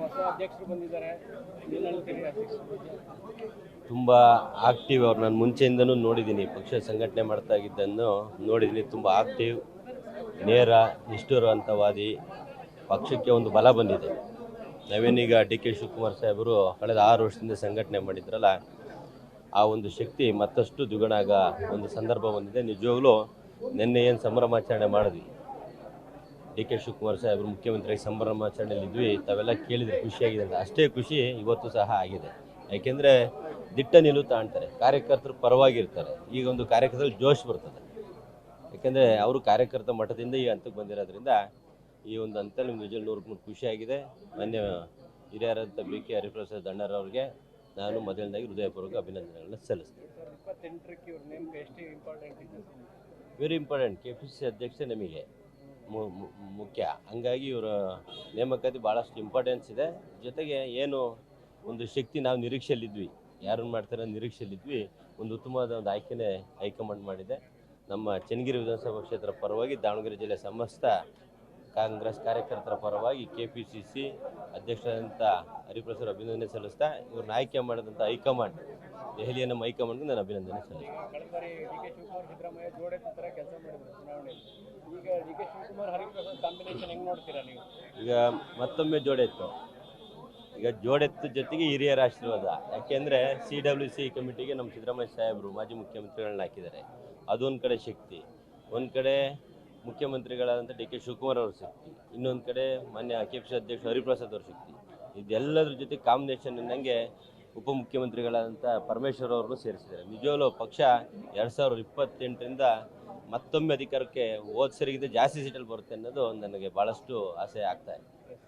ಹೊಸ ಅಧ್ಯಕ್ಷರು ಬಂದಿದ್ದಾರೆ, ಏನು ಹೇಳ್ತೀರಿ ಅಧ್ಯಕ್ಷರ ಬಗ್ಗೆ? ತುಂಬ ಆಕ್ಟಿವ್ ಅವ್ರು. ನಾನು ಮುಂಚೆಯಿಂದನೂ ನೋಡಿದ್ದೀನಿ, ಪಕ್ಷ ಸಂಘಟನೆ ಮಾಡ್ತಾ ಇದ್ದನ್ನು ನೋಡಿದ್ದೀನಿ. ತುಂಬ ಆಕ್ಟಿವ್, ನೇರ, ನಿಷ್ಠುರವಂತವಾದಿ. ಪಕ್ಷಕ್ಕೆ ಒಂದು ಬಲ ಬಂದಿದೆ. ನಾವೇನೀಗ ಡಿ ಕೆ ಶಿವಕುಮಾರ್ ಸಾಹೇಬರು ಕಳೆದ 6 ವರ್ಷದಿಂದ ಸಂಘಟನೆ ಮಾಡಿದ್ರಲ್ಲ, ಆ ಒಂದು ಶಕ್ತಿ ಮತ್ತಷ್ಟು ದ್ವಿಗುಣ ಆಗ ಒಂದು ಸಂದರ್ಭ ಬಂದಿದೆ. ನಿಜವಾಗ್ಲೂ ನಿನ್ನೆ ಏನು ಸಂಭ್ರಮಾಚರಣೆ ಮಾಡಿದ್ವಿ, ಡಿ ಕೆ ಶಿವಕುಮಾರ್ ಸಾಹೇಬರು ಮುಖ್ಯಮಂತ್ರಿಯಾಗಿ ಸಂಭ್ರಮಾಚರಣೆಯಲ್ಲಿ ಇದ್ವಿ, ತಾವೆಲ್ಲ ಕೇಳಿದ್ರೆ ಖುಷಿಯಾಗಿದೆ ಅಂತ. ಅಷ್ಟೇ ಖುಷಿ ಇವತ್ತು ಸಹ ಆಗಿದೆ. ಯಾಕೆಂದರೆ ದಿಟ್ಟ ನಿಲುವು ತಾಣ್ತಾರೆ, ಕಾರ್ಯಕರ್ತರು ಪರವಾಗಿರ್ತಾರೆ. ಈಗ ಒಂದು ಕಾರ್ಯಕರ್ತರಲ್ಲಿ ಜೋಶ್ ಬರ್ತದೆ. ಯಾಕೆಂದರೆ ಅವರು ಕಾರ್ಯಕರ್ತ ಮಟ್ಟದಿಂದ ಈ ಹಂತಕ್ಕೆ ಬಂದಿರೋದ್ರಿಂದ ಈ ಒಂದು ಹಂತದಲ್ಲಿ ನಿಜ 100% ಖುಷಿಯಾಗಿದೆ. ಮಾನ್ಯ ಹಿರಿಯರಂಥ ಬಿ ಕೆ ಹರಿಪ್ರಸಾದ್ ಅಣ್ಣರವ್ರಿಗೆ ನಾನು ಮೊದಲನೇದಾಗಿ ಹೃದಯಪೂರ್ವಕ ಅಭಿನಂದನೆಗಳನ್ನು ಸಲ್ಲಿಸ್ತೇನೆ. 28ಕ್ಕೆ ಇವ್ರ ನೇಮಕ ಎಷ್ಟು ಇಂಪಾರ್ಟೆಂಟ್ ಇದೆ? Very important. KPCC ಅಧ್ಯಕ್ಷ ನಮಗೆ ಮುಖ್ಯ. ಹಂಗಾಗಿ ಇವರ ನೇಮಕಾತಿ ಭಾಳಷ್ಟು ಇಂಪಾರ್ಟೆನ್ಸ್ ಇದೆ. ಜೊತೆಗೆ ಏನು ಒಂದು ಶಕ್ತಿ ನಾವು ನಿರೀಕ್ಷೆಯಲ್ಲಿದ್ವಿ, ಯಾರನ್ನು ಮಾಡ್ತಾರೆ ನಿರೀಕ್ಷೆಯಲ್ಲಿದ್ವಿ, ಒಂದು ಉತ್ತಮವಾದ ಒಂದು ಆಯ್ಕೆನೇ ಹೈಕಮಾಂಡ್ ಮಾಡಿದೆ. ನಮ್ಮ ಚನ್ನಗಿರಿ ವಿಧಾನಸಭಾ ಕ್ಷೇತ್ರ ಪರವಾಗಿ, ದಾವಣಗೆರೆ ಜಿಲ್ಲೆ ಸಮಸ್ತ ಕಾಂಗ್ರೆಸ್ ಕಾರ್ಯಕರ್ತರ ಪರವಾಗಿ KPCC ಅಧ್ಯಕ್ಷರಾದಂಥ ಹರಿಪ್ರಸಾದ್ ಅಭಿನಂದನೆ ಸಲ್ಲಿಸ್ತಾ, ಇವ್ರನ್ನ ಆಯ್ಕೆ ಮಾಡಿದಂಥ ಹೈಕಮಾಂಡ್, ದೆಹಲಿಯ ನಮ್ಮ ಹೈಕಮಾಂಡ್ಗೆ ನಾನು ಅಭಿನಂದನೆ ಸಲ್ಲಿಸ್ತೀನಿ. ಕಳೆದ ಬಾರಿ ಡಿ ಕೆ ಶಿವಕುಮಾರ್ ಸಿದ್ದರಾಮಯ್ಯ ಜೋಡೆತ್ತು ಥರ ಕೆಲಸ ಮಾಡಿದ್ರು ಚುನಾವಣೆಯಲ್ಲಿ. ಈಗ D K Shivakumar Hariprasad combination ಹೆಂಗೆ ನೋಡ್ತೀರಾ ನೀವು? ಈಗ ಮತ್ತೊಮ್ಮೆ ಜೋಡೆತ್ತು. ಈಗ ಜೋಡೆತ್ತು ಜೊತೆಗೆ ಹಿರಿಯರ ಆಶೀರ್ವಾದ. ಯಾಕೆಂದರೆ CWC ಕಮಿಟಿಗೆ ನಮ್ಮ ಸಿದ್ದರಾಮಯ್ಯ ಸಾಹೇಬರು ಮಾಜಿ ಮುಖ್ಯಮಂತ್ರಿಗಳನ್ನ ಹಾಕಿದ್ದಾರೆ. ಅದೊಂದು ಕಡೆ ಶಕ್ತಿ. ಒಂದು ಕಡೆ ಮುಖ್ಯಮಂತ್ರಿಗಳಾದಂಥ ಡಿ ಕೆ ಶಿವಕುಮಾರ್ ಅವ್ರ ಶಕ್ತಿ, ಇನ್ನೊಂದು ಕಡೆ ಮಾನ್ಯ KPCC ಅಧ್ಯಕ್ಷ ಹರಿಪ್ರಸಾದ್ ಅವ್ರ ಶಕ್ತಿ. ಇದೆಲ್ಲದ್ರ ಜೊತೆ ಕಾಂಬಿನೇಷನ್ ಅನ್ನಂಗೆ ಉಪಮುಖ್ಯಮಂತ್ರಿಗಳಾದಂಥ ಪರಮೇಶ್ವರ್ ಅವ್ರನ್ನೂ ಸೇರಿಸಿದ್ದಾರೆ. ನಿಜವಾಗ್ಲೂ ಪಕ್ಷ 2028ರಿಂದ ಮತ್ತೊಮ್ಮೆ ಅಧಿಕಾರಕ್ಕೆ ಹೋದ ಸರಿಗಿಂತ ಜಾಸ್ತಿ ಸೀಟಲ್ಲಿ ಬರುತ್ತೆ ಅನ್ನೋದು ನನಗೆ ಭಾಳಷ್ಟು ಆಸೆ ಆಗ್ತಾ ಇದೆ.